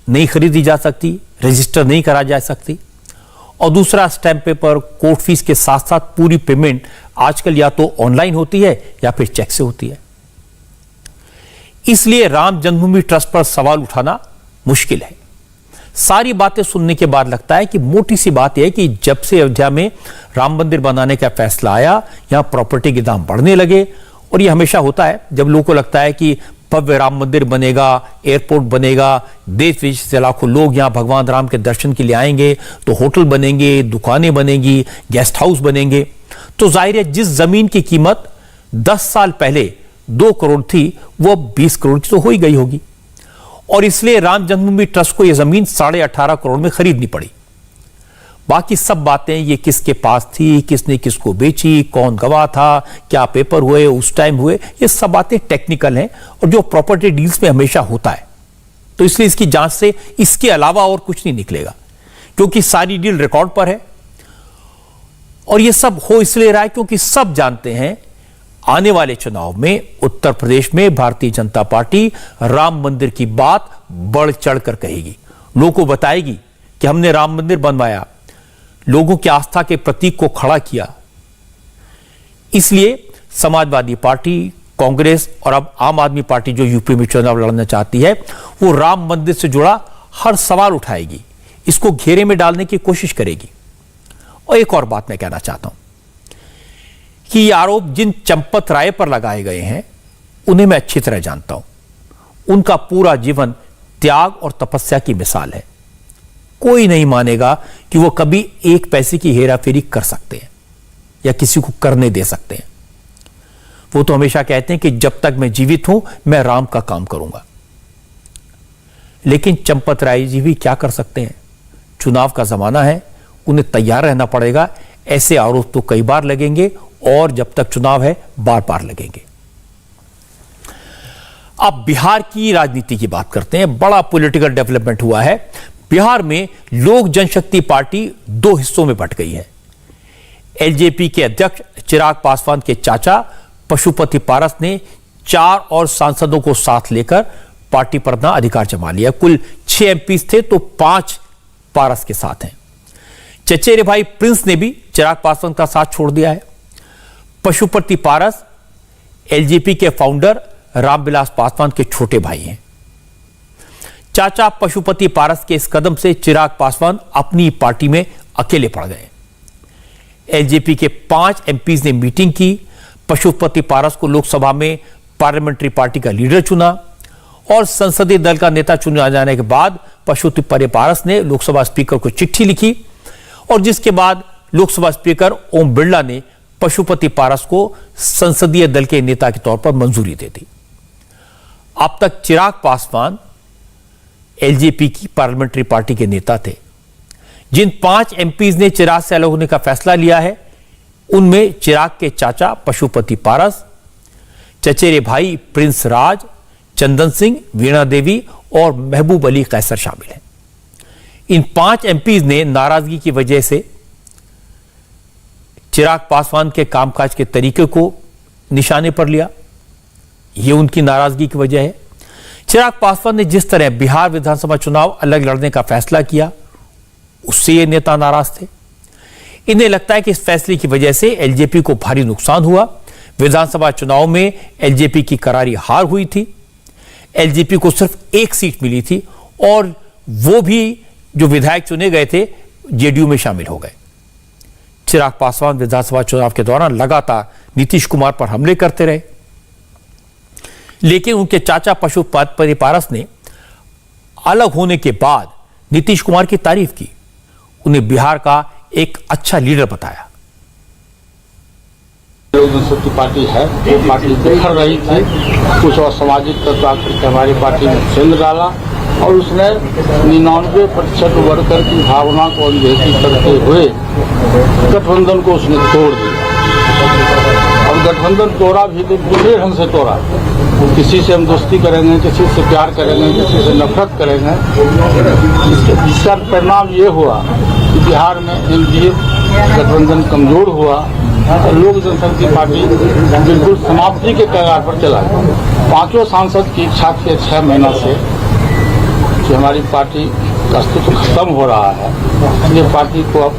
B: नहीं खरीदी जा सकती, रजिस्टर नहीं करा जा सकती। और दूसरा, स्टैंप पेपर, कोर्ट फीस के साथ साथ पूरी पेमेंट आजकल या तो ऑनलाइन होती है या फिर चेक से होती है। इसलिए राम जन्मभूमि ट्रस्ट पर सवाल उठाना मुश्किल है। सारी बातें सुनने के बाद लगता है कि मोटी सी बात यह है कि जब से अयोध्या में राम मंदिर बनाने का फैसला आया, यहां प्रॉपर्टी के दाम बढ़ने लगे। और यह हमेशा होता है जब लोगों को लगता है कि भव्य राम मंदिर बनेगा, एयरपोर्ट बनेगा, देश विदेश से लाखों लोग यहां भगवान राम के दर्शन के लिए आएंगे, तो होटल बनेंगे, दुकानें बनेंगी, गेस्ट हाउस बनेंगे। तो जाहिर है जिस जमीन की कीमत 10 साल पहले 2 करोड़ थी वो अब 20 करोड़ की तो हो ही गई होगी। और इसलिए राम जन्मभूमि ट्रस्ट को यह जमीन 18.5 करोड़ में खरीदनी पड़ी। बाकी सब बातें, ये किसके पास थी, किसने किसको बेची, कौन गवाह था, क्या पेपर हुए, उस टाइम हुए, ये सब बातें टेक्निकल हैं और जो प्रॉपर्टी डील्स में हमेशा होता है। तो इसलिए इसकी जांच से इसके अलावा और कुछ नहीं निकलेगा, क्योंकि सारी डील रिकॉर्ड पर है। और ये सब हो इसलिए रहा है क्योंकि सब जानते हैं आने वाले चुनाव में उत्तर प्रदेश में भारतीय जनता पार्टी राम मंदिर की बात बढ़ चढ़कर कहेगी, लोगों को बताएगी कि हमने राम मंदिर बनवाया, लोगों की आस्था के प्रतीक को खड़ा किया। इसलिए समाजवादी पार्टी, कांग्रेस और अब आम आदमी पार्टी जो यूपी में चुनाव लड़ना चाहती है, वो राम मंदिर से जुड़ा हर सवाल उठाएगी, इसको घेरे में डालने की कोशिश करेगी। और एक और बात मैं कहना चाहता हूं कि ये आरोप जिन चंपत राय पर लगाए गए हैं, उन्हें मैं अच्छी तरह जानता हूं। उनका पूरा जीवन त्याग और तपस्या की मिसाल है। कोई नहीं मानेगा कि वो कभी एक पैसे की हेराफेरी कर सकते हैं या किसी को करने दे सकते हैं। वो तो हमेशा कहते हैं कि जब तक मैं जीवित हूं, मैं राम का काम करूंगा। लेकिन चंपत राय जी भी क्या कर सकते हैं? चुनाव का जमाना है, उन्हें तैयार रहना पड़ेगा। ऐसे आरोप तो कई बार लगेंगे और जब तक चुनाव है बार बार लगेंगे। अब बिहार की राजनीति की बात करते हैं। बड़ा पॉलिटिकल डेवलपमेंट हुआ है। बिहार में लोक जनशक्ति पार्टी दो हिस्सों में बंट गई है। एलजेपी के अध्यक्ष चिराग पासवान के चाचा पशुपति पारस ने 4 और सांसदों को साथ लेकर पार्टी पर अपना अधिकार जमा लिया। कुल 6 एमपीज थे तो 5 पारस के साथ हैं। चचेरे भाई प्रिंस ने भी चिराग पासवान का साथ छोड़ दिया है। पशुपति पारस एलजेपी के फाउंडर रामविलास पासवान के छोटे भाई हैं। चाचा पशुपति पारस के इस कदम से चिराग पासवान अपनी पार्टी में अकेले पड़ गए। एलजेपी के 5 एमपीज ने मीटिंग की, पशुपति पारस को लोकसभा में पार्लियामेंट्री पार्टी का लीडर चुना और संसदीय दल का नेता चुना जाने के बाद पशुपति पारस ने लोकसभा स्पीकर को चिट्ठी लिखी और जिसके बाद लोकसभा स्पीकर ओम बिरला ने पशुपति पारस को संसदीय दल के नेता के तौर पर मंजूरी दे दी। अब तक चिराग पासवान एलजेपी की पार्लियामेंट्री पार्टी के नेता थे। जिन 5 एमपीज ने चिराग से अलग होने का फैसला लिया है, उनमें चिराग के चाचा पशुपति पारस, चचेरे भाई प्रिंस राज, चंदन सिंह, वीणा देवी और महबूब अली कैसर शामिल हैं। इन 5 एमपीज ने नाराजगी की वजह से चिराग पासवान के कामकाज के तरीके को निशाने पर लिया। यह उनकी नाराजगी की वजह है। चिराग पासवान ने जिस तरह बिहार विधानसभा चुनाव अलग लड़ने का फैसला किया, उससे ये नेता नाराज थे। इन्हें लगता है कि इस फैसले की वजह से एलजेपी को भारी नुकसान हुआ। विधानसभा चुनाव में एलजेपी की करारी हार हुई थी। एलजेपी को सिर्फ 1 सीट मिली थी और वो भी जो विधायक चुने गए थे जेडीयू में शामिल हो गए। चिराग पासवान विधानसभा चुनाव के दौरान लगातार नीतीश कुमार पर हमले करते रहे, लेकिन उनके चाचा पशुपति पारस ने अलग होने के बाद नीतीश कुमार की तारीफ की, उन्हें बिहार का एक अच्छा लीडर बताया।
I: लोक जनशक्ति पार्टी है, वो पार्टी बिखर रही थी। कुछ असामाजिक तत्व आकर के हमारी पार्टी में छेद डाला और उसने 99% वर्कर की भावना को अनदेखी करते हुए गठबंधन को उसने तोड़ दिया। और गठबंधन तोड़ा भी तो दूसरे ढंग से तोड़ा। किसी से हम दोस्ती करेंगे, किसी से प्यार करेंगे, किसी से नफरत करेंगे। इसका परिणाम ये हुआ कि बिहार में एनडीए गठबंधन कमजोर हुआ और लोक जनशक्ति पार्टी बिल्कुल समाप्ति के कगार पर चला गया। 5 सांसद की इच्छा थी 6 महीना से कि हमारी पार्टी का अस्तित्व खत्म हो रहा है, इसलिए पार्टी को अब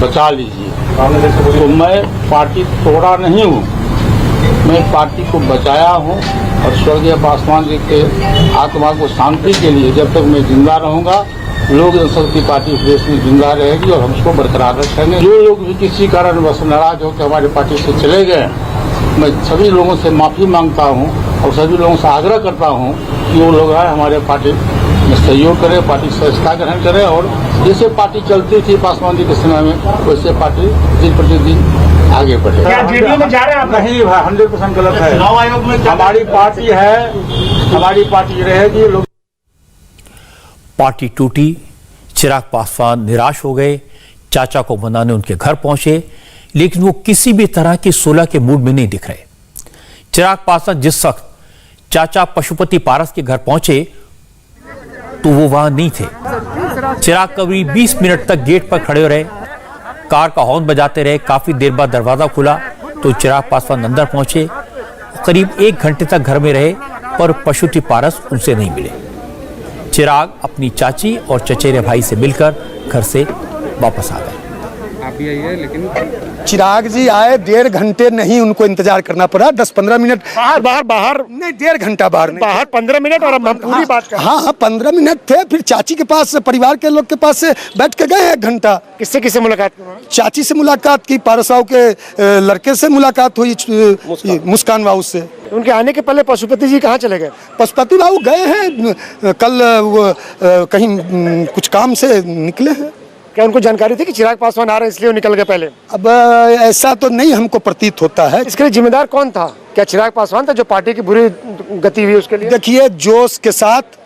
I: बचा लीजिए। तो मैं पार्टी तोड़ा नहीं हूँ, मैं पार्टी को बचाया हूँ और स्वर्गीय पासवान जी के आत्मा को शांति के लिए जब तक मैं जिंदा रहूँगा, लोक जनशक्ति पार्टी देश में जिंदा रहेगी और हम उसको बरकरार रखेंगे। जो लोग भी किसी कारणवश नाराज होकर हमारी पार्टी से चले गए, मैं सभी लोगों से माफ़ी मांगता हूँ और सभी लोगों से आग्रह करता हूँ कि वो लोग आए हमारे पार्टी में सहयोग करें, पार्टी सदस्यता ग्रहण करें और जैसे पार्टी चलती थी पासवान जी के समय में, वैसे पार्टी दिन प्रतिदिन आगे बढ़े।
D: क्या जेडीयू में जा रहे हैं आप?
I: नहीं भाई, 100% गलत है।
D: चुनाव आयोग में
I: हमारी पार्टी है, हमारी पार्टी रहेगी। लोग
B: पार्टी टूटी, चिराग पासवान निराश हो गए, चाचा को मनाने उनके घर पहुंचे, लेकिन वो किसी भी तरह की सुलह के मूड में नहीं दिख रहे। चिराग पासवान जिस वक्त चाचा पशुपति पारस के घर पहुंचे तो वो वहां नहीं थे। चिराग करीब 20 मिनट तक गेट पर खड़े रहे, कार का हॉर्न बजाते रहे। काफी देर बाद दरवाजा खुला तो चिराग पासवान अंदर पहुंचे। करीब 1 घंटे तक घर में रहे पर पशुपति पारस उनसे नहीं मिले। चिराग अपनी चाची और चचेरे भाई से मिलकर घर से वापस आ गए।
I: आप भी आइए, लेकिन
J: चिराग जी आए, 1.5 घंटे नहीं उनको इंतजार करना पड़ा, 10-15 मिनट बाहर नहीं, 1.5 घंटा बाहर 15 मिनट। और हम पूरी बात कर, हाँ 15 मिनट थे। फिर चाची के पास, परिवार के लोग के पास से बैठ के गए 1 घंटा।
K: किससे मुलाकात की?
J: चाची से मुलाकात की, पारसाव के लड़के से मुलाकात हुई, मुस्कान बाबू से।
K: उनके आने के पहले पशुपति जी कहाँ चले गए?
J: पशुपति बाबू गए हैं कल, वो कहीं कुछ काम से निकले हैं।
K: क्या उनको जानकारी थी कि चिराग पासवान आ रहे हैं इसलिए वो निकल गए पहले?
J: अब ऐसा तो नहीं हमको प्रतीत होता है।
K: इसके लिए जिम्मेदार कौन था? क्या चिराग पासवान था जो पार्टी की बुरी गति हुई उसके लिए?
J: देखिए, जोश के साथ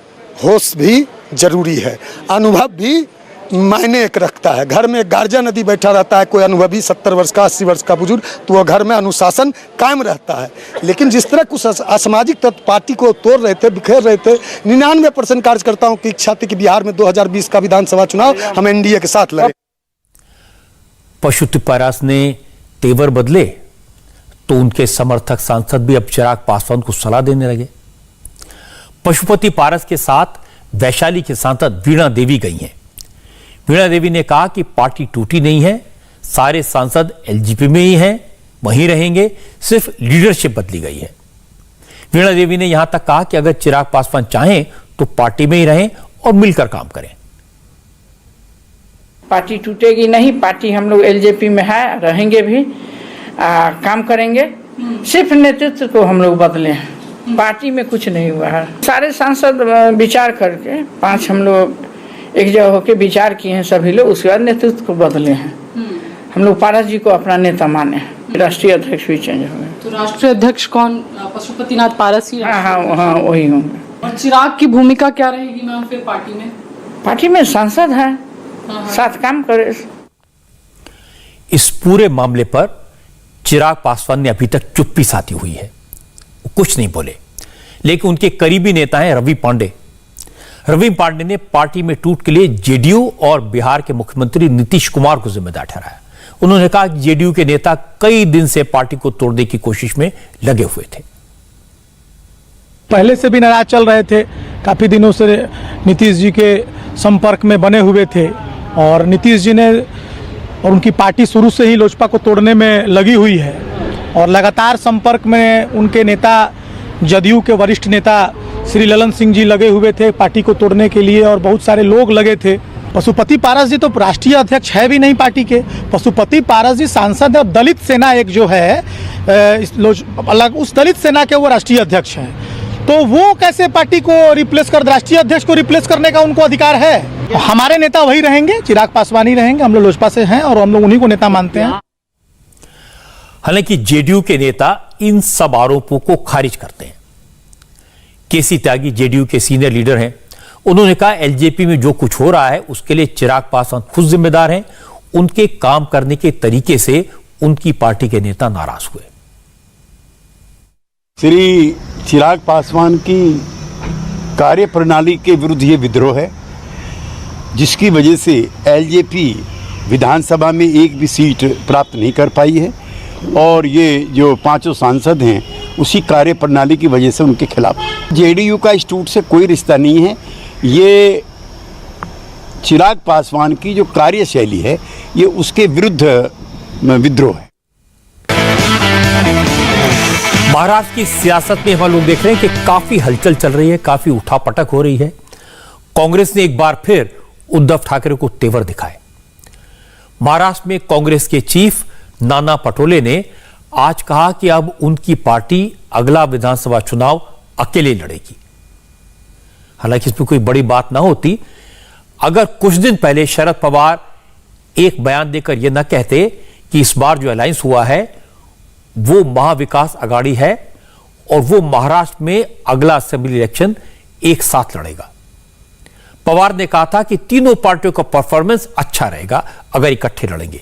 J: होश भी जरूरी है, अनुभव भी मायने एक रखता है। घर में गार्जियन यदि बैठा रहता है, कोई अनुभवी 70 वर्ष का, 80 वर्ष का बुजुर्ग, तो वह घर में अनुशासन कायम रहता है। लेकिन जिस तरह कुछ असामाजिक तत्व पार्टी को तोड़ रहे थे, बिखेर रहे थे, 99% कार्यकर्ताओं की इच्छा थी कि बिहार में 2020 का विधानसभा चुनाव हम एनडीए के साथ लड़े।
B: पशुपति पारस ने तेवर बदले तो उनके समर्थक सांसद भी अब चिराग पासवान को सलाह देने लगे। पशुपति पारस के साथ वैशाली के सांसद वीणा देवी गई हैं। वीणा देवी ने कहा कि पार्टी टूटी नहीं है, सारे सांसद एलजेपी में ही हैं, वहीं रहेंगे, सिर्फ लीडरशिप बदली गई है। वीणा देवी ने यहां तक कहा कि अगर चिराग पासवान चाहें तो पार्टी में ही रहें और मिलकर काम करें।
E: पार्टी टूटेगी नहीं, पार्टी हम लोग एलजेपी में है, रहेंगे भी, काम करेंगे, सिर्फ नेतृत्व को हम लोग बदले हैं, पार्टी में कुछ नहीं हुआ है। सारे सांसद विचार करके 5 हम लोग एक जगह होकर विचार किए हैं सभी लोग, उसके बाद नेतृत्व को बदले हैं। हम लोग पारस जी को अपना नेता माने, राष्ट्रीय अध्यक्ष भी चेंज हो गए।
L: तो राष्ट्रीय अध्यक्ष कौन? पशुपतिनाथ पारस ही?
E: हाँ, वही होंगे।
L: और चिराग की भूमिका क्या रहेगी मैम फिर पार्टी में?
E: पार्टी में सांसद है, साथ काम करे।
B: इस पूरे मामले पर चिराग पासवान ने अभी तक चुप्पी साधी हुई है, वो कुछ नहीं बोले। लेकिन उनके करीबी नेता हैं रवि पांडे। रवि पांडे ने पार्टी में टूट के लिए जेडीयू और बिहार के मुख्यमंत्री नीतीश कुमार को जिम्मेदार ठहराया। उन्होंने कहा कि जेडीयू के नेता कई दिन से पार्टी को तोड़ने की कोशिश में लगे हुए थे।
M: पहले से भी नाराज चल रहे थे, काफी दिनों से नीतीश जी के संपर्क में बने हुए थे और नीतीश जी ने और उनकी पार्टी शुरू से ही लोजपा को तोड़ने में लगी हुई है और लगातार संपर्क में उनके नेता, जदयू के वरिष्ठ नेता श्री ललन सिंह जी लगे हुए थे पार्टी को तोड़ने के लिए और बहुत सारे लोग लगे थे। पशुपति पारस जी तो राष्ट्रीय अध्यक्ष है भी नहीं पार्टी के। पशुपति पारस जी सांसद है, दलित सेना एक जो है अलग, उस दलित सेना के वो राष्ट्रीय अध्यक्ष हैं। तो वो कैसे पार्टी को रिप्लेस कर, राष्ट्रीय अध्यक्ष को रिप्लेस करने का उनको अधिकार है। हमारे नेता वही रहेंगे, चिराग पासवान ही रहेंगे। हम लोग लोजपा से हैं और हम लोग उन्हीं को नेता मानते हैं।
B: हालांकि जेडीयू के नेता इन सब आरोपों को खारिज करते हैं। केसी त्यागी जेडीयू के सीनियर लीडर हैं। उन्होंने कहा एलजेपी में जो कुछ हो रहा है उसके लिए चिराग पासवान खुद जिम्मेदार हैं। उनके काम करने के तरीके से उनकी पार्टी के नेता नाराज हुए।
N: श्री चिराग पासवान की कार्यप्रणाली के विरुद्ध ये विद्रोह है, जिसकी वजह से एलजेपी विधानसभा में एक भी सीट प्राप्त नहीं कर पाई है और ये जो 5 सांसद हैं उसी कार्यप्रणाली की वजह से उनके खिलाफ। जेडीयू का इस टूट से कोई रिश्ता नहीं है। ये चिराग पासवान की जो कार्यशैली है ये उसके विरुद्ध विद्रोह है।
B: महाराष्ट्र की सियासत में हम लोग देख रहे हैं कि काफी हलचल चल रही है, काफी उठापटक हो रही है। कांग्रेस ने एक बार फिर उद्धव ठाकरे को तेवर दिखाए। महाराष्ट्र में कांग्रेस के चीफ नाना पटोले ने आज कहा कि अब उनकी पार्टी अगला विधानसभा चुनाव अकेले लड़ेगी। हालांकि इसमें कोई बड़ी बात ना होती अगर कुछ दिन पहले शरद पवार एक बयान देकर यह न कहते कि इस बार जो अलायंस हुआ है वो महाविकास अघाड़ी है और वो महाराष्ट्र में अगला असेंबली इलेक्शन एक साथ लड़ेगा। पवार ने कहा था कि तीनों पार्टियों का परफॉर्मेंस अच्छा रहेगा अगर इकट्ठे लड़ेंगे,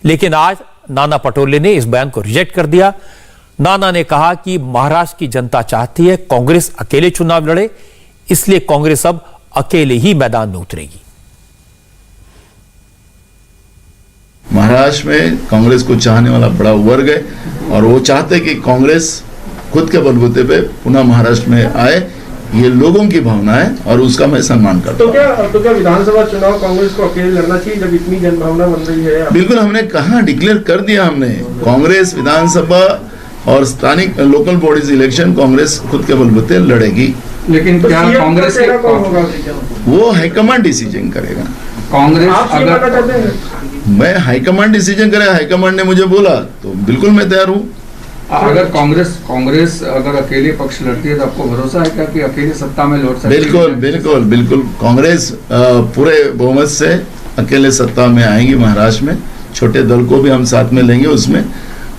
B: लेकिन आज नाना पटोले ने इस बयान को रिजेक्ट कर दिया। नाना ने कहा कि महाराष्ट्र की जनता चाहती है कांग्रेस अकेले चुनाव लड़े, इसलिए कांग्रेस अब अकेले ही मैदान में उतरेगी।
O: महाराष्ट्र में कांग्रेस को चाहने वाला बड़ा वर्ग है और वो चाहते कि कांग्रेस खुद के बलबूते पे पुनः महाराष्ट्र में आए ये लोगों की भावना है और उसका मैं सम्मान करता हूँ।
P: तो क्या विधानसभा चुनाव कांग्रेस को अकेले लड़ना चाहिए जब इतनी जनभावना बन रही है?
O: बिल्कुल, हमने कहा, डिक्लेयर कर दिया हमने, कांग्रेस विधानसभा और स्थानिक लोकल बॉडीज इलेक्शन कांग्रेस खुद के बलबूते लड़ेगी।
F: लेकिन क्या कांग्रेस के
O: वो हाईकमांड डिसीजन करेगा।
F: कांग्रेस
O: अगर मैं हाईकमांड डिसीजन करेगा, हाईकमांड ने मुझे बोला तो बिल्कुल मैं तैयार हूँ।
F: अगर कांग्रेस अगर अकेले पक्ष लड़ती है तो आपको भरोसा है क्या कि अकेले सत्ता में लौट सकती है?
O: बिल्कुल बिल्कुल बिल्कुल, कांग्रेस पूरे बहुमत से अकेले सत्ता में आएंगी महाराष्ट्र में। छोटे दल को भी हम साथ में लेंगे उसमें,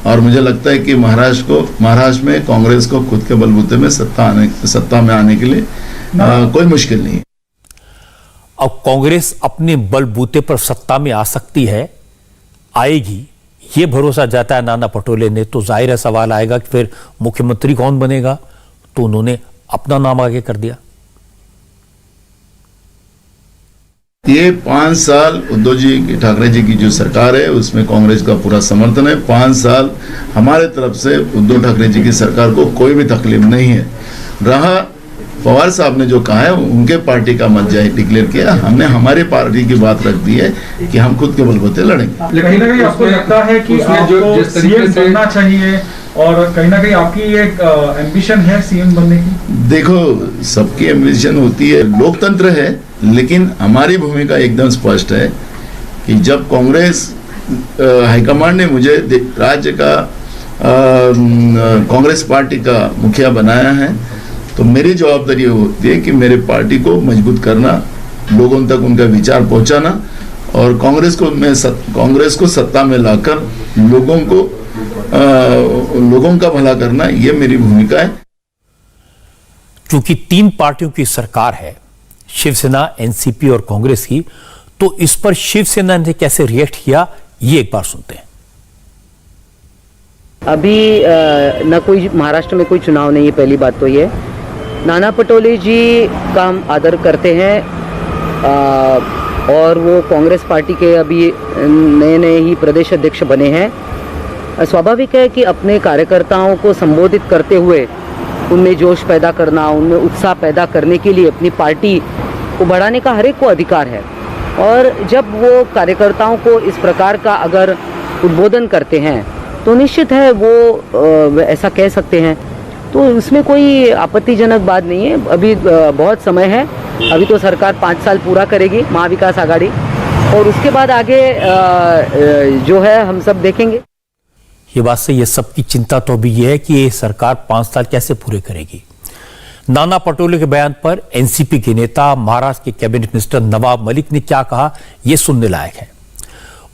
O: और मुझे लगता है कि महाराष्ट्र में कांग्रेस को खुद के बलबूते में सत्ता में आने के लिए कोई मुश्किल नहीं है।
B: अब कांग्रेस अपने बलबूते पर सत्ता में आ सकती है, आएगी, ये भरोसा जाता है नाना पटोले ने, तो जाहिर है सवाल आएगा कि फिर मुख्यमंत्री कौन बनेगा। तो उन्होंने अपना नाम आगे कर दिया।
O: ये 5 साल उद्धव जी ठाकरे जी की जो सरकार है उसमें कांग्रेस का पूरा समर्थन है। 5 साल हमारे तरफ से उद्धव ठाकरे जी की सरकार को कोई भी तकलीफ नहीं है। रहा पवार साहब ने जो कहा है, उनके पार्टी का मत जाए डिक्लेयर किया, हमने हमारी पार्टी की बात रख दी है कि हम खुद के बलबूते लड़ेंगे।
P: लेकिन कहीं ना कहीं आपको लगता है कि आपको सीएम बनना चाहिए और कहीं ना कहीं आपकी एक एम्बिशन है सीएम बनने की?
O: देखो, सबकी एम्बिशन होती है, लोकतंत्र है, लेकिन हमारी भूमिका एकदम स्पष्ट है कि जब कांग्रेस हाईकमांड ने मुझे राज्य का कांग्रेस पार्टी का मुखिया बनाया है, तो मेरी जवाबदारी होती है कि मेरे पार्टी को मजबूत करना, लोगों तक उनका विचार पहुंचाना और कांग्रेस को सत्ता में लाकर लोगों का भला करना, ये मेरी भूमिका है।
B: क्योंकि 3 पार्टियों की सरकार है, शिवसेना, एनसीपी और कांग्रेस की, तो इस पर शिवसेना ने कैसे रिएक्ट किया, ये एक बार सुनते हैं।
Q: अभी न कोई महाराष्ट्र में कोई चुनाव नहीं है, पहली बात तो ये। नाना पटोले जी का हम आदर करते हैं और वो कांग्रेस पार्टी के अभी नए ही प्रदेश अध्यक्ष बने हैं। स्वाभाविक है कि अपने कार्यकर्ताओं को संबोधित करते हुए उनमें जोश पैदा करना, उनमें उत्साह पैदा करने के लिए अपनी पार्टी को बढ़ाने का हर एक को अधिकार है। और जब वो कार्यकर्ताओं को इस प्रकार का अगर उद्बोधन करते हैं तो निश्चित है वो ऐसा कह सकते हैं, तो उसमें कोई आपत्तिजनक बात नहीं है। अभी बहुत समय है, अभी तो सरकार 5 साल पूरा करेगी महाविकास आघाड़ी, और उसके बाद आगे जो है हम सब देखेंगे।
B: ये बात से ये सबकी चिंता तो अभी ये है कि ये सरकार 5 साल कैसे पूरे करेगी। नाना पटोले के बयान पर एनसीपी के नेता, महाराष्ट्र के कैबिनेट मिनिस्टर नवाब मलिक ने क्या कहा, यह सुनने लायक है।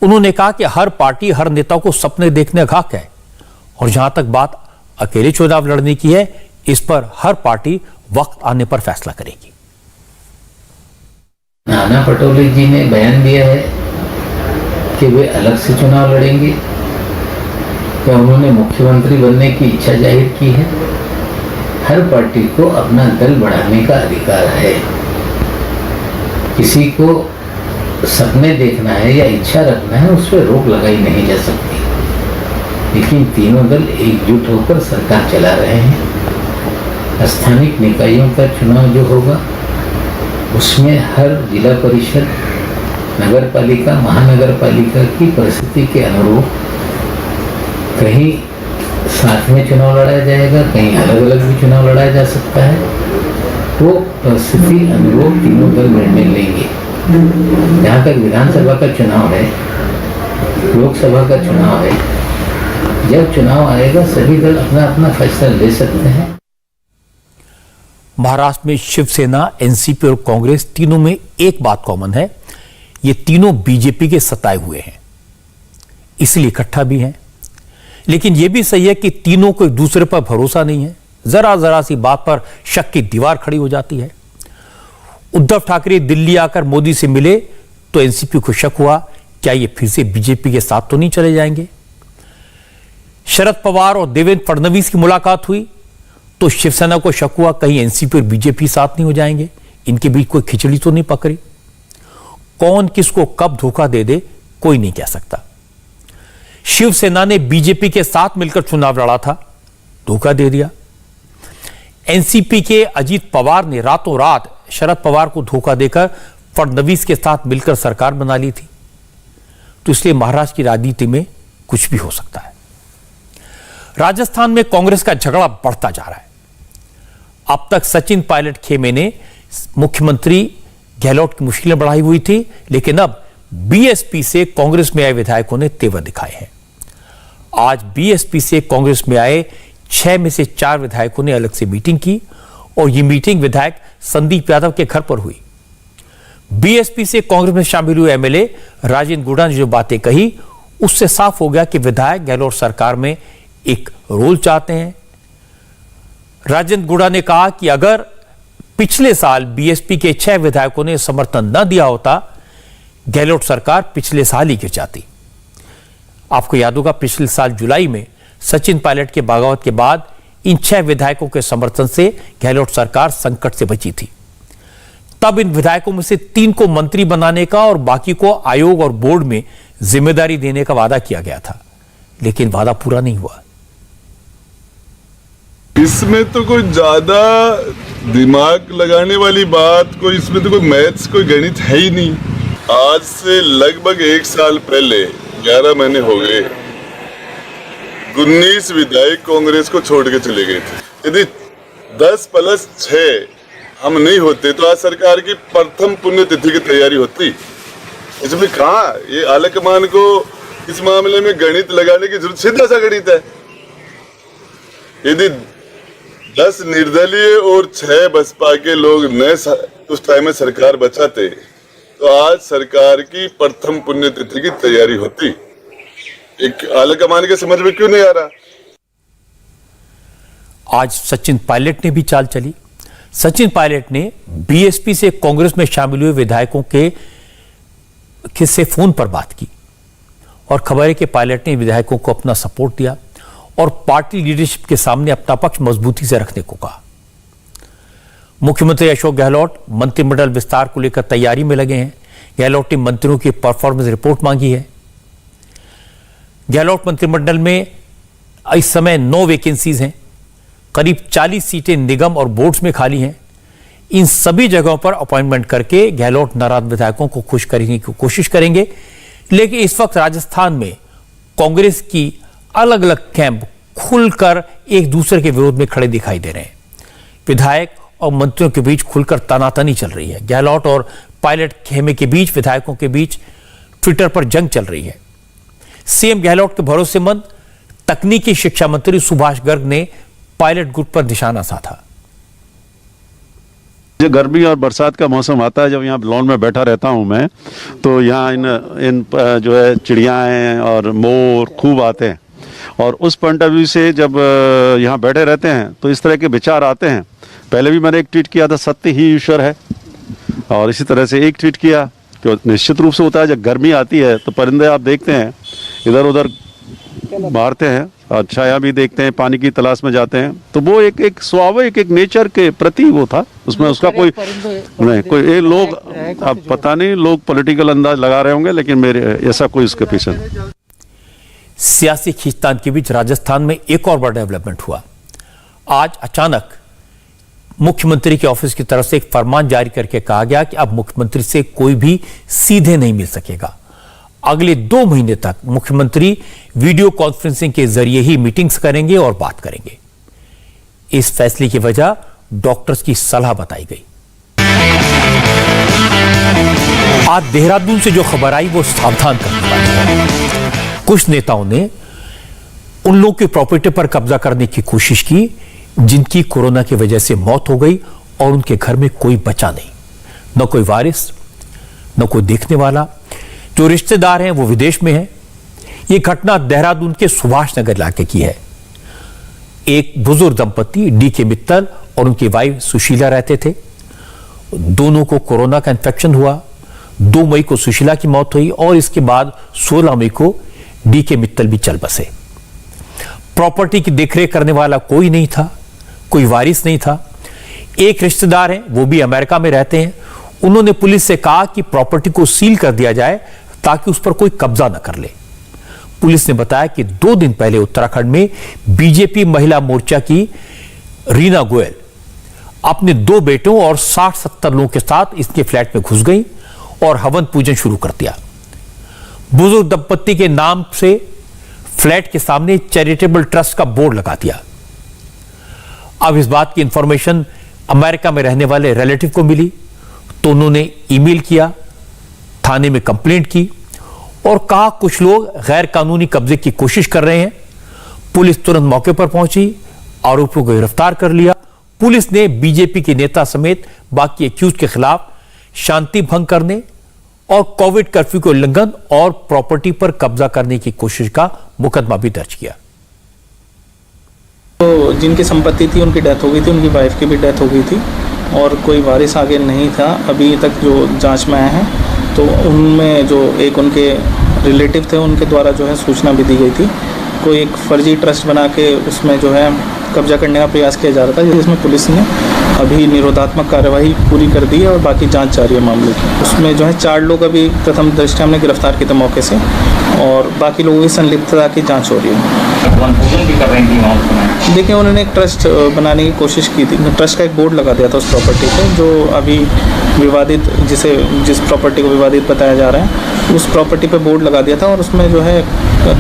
B: उन्होंने कहा कि हर पार्टी, हर नेता को सपने देखने का हक है, और जहां तक बात अकेले चुनाव लड़ने की है, इस पर हर पार्टी वक्त आने पर फैसला करेगी।
R: नाना पटोले जी ने बयान दिया है कि वे अलग से चुनाव लड़ेंगे, क्या उन्होंने मुख्यमंत्री बनने की इच्छा जाहिर की है। हर पार्टी को अपना दल बढ़ाने का अधिकार है। किसी को सपने देखना है या इच्छा रखना है, उस पर रोक लगाई नहीं जा सकती। लेकिन तीनों दल एकजुट होकर सरकार चला रहे हैं। स्थानिक निकायों का चुनाव जो होगा उसमें हर जिला परिषद, नगर पालिका, महानगर पालिका की परिस्थिति के अनुरूप कहीं साथ में चुनाव लड़ाया जाएगा, कहीं अलग अलग भी चुनाव लड़ाया जा सकता है। वो परिस्थिति अनुरूप तीनों दल निर्णय लेंगे। जहाँ तक विधानसभा का चुनाव है, लोकसभा का चुनाव है, जब चुनाव आएगा सभी दल अपना अपना फैसला ले सकते हैं।
B: महाराष्ट्र में शिवसेना, एनसीपी और कांग्रेस तीनों में एक बात कॉमन है, ये तीनों बीजेपी के सताए हुए हैं, इसलिए इकट्ठा भी हैं। लेकिन यह भी सही है कि तीनों को एक दूसरे पर भरोसा नहीं है। जरा सी बात पर शक की दीवार खड़ी हो जाती है। उद्धव ठाकरे दिल्ली आकर मोदी से मिले तो एनसीपी को शक हुआ, क्या ये फिर से बीजेपी के साथ तो नहीं चले जाएंगे। शरद पवार और देवेंद्र फडणवीस की मुलाकात हुई तो शिवसेना को शक हुआ, कहीं एनसीपी और बीजेपी साथ नहीं हो जाएंगे, इनके बीच कोई खिचड़ी तो नहीं पकड़ी। कौन किसको कब धोखा दे दे कोई नहीं कह सकता। शिवसेना ने बीजेपी के साथ मिलकर चुनाव लड़ा था, धोखा दे दिया। एनसीपी के अजीत पवार ने रातों रात शरद पवार को धोखा देकर फडणवीस के साथ मिलकर सरकार बना ली थी, तो इसलिए महाराष्ट्र की राजनीति में कुछ भी हो सकता है। राजस्थान में कांग्रेस का झगड़ा बढ़ता जा रहा है। अब तक सचिन पायलट खेमे ने मुख्यमंत्री गहलोत की मुश्किलें बढ़ाई हुई थी, लेकिन अब बीएसपी से कांग्रेस में आए विधायकों ने तेवर दिखाए हैं। आज बीएसपी से कांग्रेस में आए 6 में से 4 विधायकों ने अलग से मीटिंग की और यह मीटिंग विधायक संदीप यादव के घर पर हुई। बीएसपी से कांग्रेस में शामिल हुए एमएलए राजेंद्र गुड़ा ने जो बातें कही, उससे साफ हो गया कि विधायक गहलोत सरकार में एक रोल चाहते हैं। राजेंद्र गुड़ा ने कहा कि अगर पिछले साल बीएसपी के 6 विधायकों ने समर्थन न दिया होता, गहलोत सरकार पिछले साल ही गिर जाती। आपको याद होगा, पिछले साल जुलाई में सचिन पायलट के बगावत के बाद इन 6 विधायकों के समर्थन से गहलोत सरकार संकट से बची थी। तब इन विधायकों में से 3 को मंत्री बनाने का और बाकी को आयोग और बोर्ड में जिम्मेदारी देने का वादा किया गया था, लेकिन वादा पूरा नहीं हुआ।
S: इसमें तो कोई ज्यादा दिमाग लगाने वाली बात, कोई इसमें तो कोई मैथ्स, कोई गणित है ही नहीं। आज से लगभग 1 साल पहले 11 महीने हो गए 19 विधायक कांग्रेस को छोड़ के चले गए थे। यदि 10+6 हम नहीं होते तो आज सरकार की प्रथम पुण्यतिथि की तैयारी होती। इसमें कहा ये आलकमान को इस मामले में गणित लगाने की जरूरत, सीधा सा गणित है। यदि 10 निर्दलीय और 6 बसपा के लोग न उस टाइम में सरकार बचाते तो आज सरकार की प्रथम पुण्यतिथि की तैयारी होती। एक आलकमान के समझ में क्यों नहीं आ रहा?
B: आज सचिन पायलट ने भी चाल चली। सचिन पायलट ने बीएसपी से कांग्रेस में शामिल हुए विधायकों के से फोन पर बात की और खबर है कि पायलट ने विधायकों को अपना सपोर्ट दिया और पार्टी लीडरशिप के सामने अपना पक्ष मजबूती से रखने को कहा। मुख्यमंत्री अशोक गहलोत मंत्रिमंडल विस्तार को लेकर तैयारी में लगे हैं। गहलोत ने मंत्रियों की परफॉर्मेंस रिपोर्ट मांगी है। गहलोत मंत्रिमंडल में इस समय 9 वैकेंसीज हैं। करीब 40 सीटें निगम और बोर्ड्स में खाली हैं। इन सभी जगहों पर अपॉइंटमेंट करके गहलोत नाराज विधायकों को खुश करने की कोशिश करेंगे। लेकिन इस वक्त राजस्थान में कांग्रेस की अलग अलग कैंप खुलकर एक दूसरे के विरोध में खड़े दिखाई दे रहे हैं। विधायक और मंत्रियों के बीच खुलकर तनातनी चल रही है। गहलोत और पायलट खेमे के बीच, विधायकों के बीच ट्विटर पर जंग चल रही है। सीएम गहलोत के भरोसेमंद तकनीकी शिक्षा मंत्री सुभाष गर्ग ने पायलट गुट पर निशाना साधा।
T: जो गर्मी और बरसात का मौसम आता है, जब यहाँ लॉन में बैठा रहता हूँ मैं, तो यहाँ इन जो है चिड़िया हैं और मोर खूब आते हैं और उस पॉइंट ऑफ व्यू से जब यहाँ बैठे रहते हैं तो इस तरह के विचार आते हैं। पहले भी मैंने एक ट्वीट किया था, सत्य ही ईश्वर है, और इसी तरह से एक ट्वीट किया कि निश्चित रूप से होता है जब गर्मी आती है तो परिंदे आप देखते हैं इधर उधर मारते हैं और छाया भी देखते हैं, पानी की तलाश में जाते हैं। तो वो एक स्वाभाविक एक नेचर के प्रति वो था, उसमें उसका कोई नहीं, कोई ये लोग अब पता नहीं लोग पॉलिटिकल अंदाज लगा रहे होंगे, लेकिन मेरे ऐसा कोई उसके पीछे नहीं।
B: सियासी खींचतान के बीच राजस्थान में एक और बड़ा डेवलपमेंट हुआ। आज अचानक मुख्यमंत्री के ऑफिस की तरफ से एक फरमान जारी करके कहा गया कि अब मुख्यमंत्री से कोई भी सीधे नहीं मिल सकेगा। अगले 2 महीने तक मुख्यमंत्री वीडियो कॉन्फ्रेंसिंग के जरिए ही मीटिंग्स करेंगे और बात करेंगे। इस फैसले की वजह डॉक्टर्स की सलाह बताई गई। आज देहरादून से जो खबर आई वो सावधान करने वाली है। कुछ नेताओं ने उन लोगों की प्रॉपर्टी पर कब्जा करने की कोशिश की जिनकी कोरोना की वजह से मौत हो गई और उनके घर में कोई बचा नहीं, न कोई वारिस, न कोई देखने वाला। जो रिश्तेदार हैं वो विदेश में हैं। ये घटना देहरादून के सुभाष नगर इलाके की है। एक बुजुर्ग दंपति डीके मित्तल और उनकी वाइफ सुशीला रहते थे। दोनों को कोरोना का इन्फेक्शन हुआ। 2 मई को सुशीला की मौत हुई और इसके बाद 16 मई को डीके मित्तल भी चल बसे। प्रॉपर्टी की देखरेख करने वाला कोई नहीं था, कोई वारिस नहीं था। एक रिश्तेदार हैं, वो भी अमेरिका में रहते हैं। उन्होंने पुलिस से कहा कि प्रॉपर्टी को सील कर दिया जाए ताकि उस पर कोई कब्जा न कर ले। पुलिस ने बताया कि 2 दिन पहले उत्तराखंड में बीजेपी महिला मोर्चा की रीना गोयल अपने 2 बेटों और 60-70 लोगों के साथ इसके फ्लैट में घुस गई और हवन पूजन शुरू कर दिया। बुजुर्ग दंपत्ति के नाम से फ्लैट के सामने चैरिटेबल ट्रस्ट का बोर्ड लगा दिया। अब इस बात की इंफॉर्मेशन अमेरिका में रहने वाले रिलेटिव को मिली तो उन्होंने ईमेल किया, थाने में कंप्लेंट की और कहा कुछ लोग गैर कानूनी कब्जे की कोशिश कर रहे हैं। पुलिस तुरंत मौके पर पहुंची, आरोपियों को गिरफ्तार कर लिया। पुलिस ने बीजेपी के नेता समेत बाकी एक्यूज के खिलाफ शांति भंग करने और कोविड कर्फ्यू के उल्लंघन और प्रॉपर्टी पर कब्जा करने की कोशिश का मुकदमा भी दर्ज किया।
U: तो जिनकी संपत्ति थी उनकी डेथ हो गई थी, उनकी वाइफ की भी डेथ हो गई थी और कोई वारिस आगे नहीं था अभी तक जो जांच में आए हैं। तो उनमें जो एक उनके रिलेटिव थे उनके द्वारा जो है सूचना भी दी गई थी। कोई एक फर्जी ट्रस्ट बना के उसमें जो है कब्जा करने का प्रयास किया जा रहा था, जिसमें पुलिस ने अभी निरोधात्मक कार्यवाही पूरी कर दी है और बाकी जांच जारी है मामले की। उसमें जो है 4 लोग अभी प्रथम दृष्टया हमने गिरफ्तार किए थे मौके से और बाकी लोगों की संलिप्तता की जांच हो रही है। देखिए उन्होंने एक ट्रस्ट बनाने की कोशिश की थी, ट्रस्ट का एक बोर्ड लगा दिया था उस प्रॉपर्टी पे जो अभी विवादित जिस प्रॉपर्टी को विवादित बताया जा रहा है उस प्रॉपर्टी पे बोर्ड लगा दिया था और उसमें जो है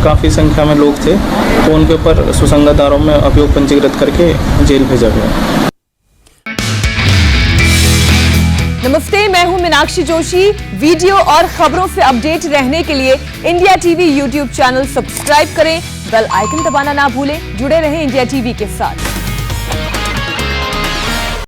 U: काफ़ी संख्या में लोग थे तो उनके ऊपर सुसंगत धाराओं में अभियोग पंजीकृत करके जेल भेजा गया।
A: नमस्ते, मैं हूं मीनाक्षी जोशी। वीडियो और खबरों से अपडेट रहने के लिए India TV YouTube channel subscribe करें, बेल आइकन दबाना ना भूलें। जुड़े रहें इंडिया टीवी के साथ।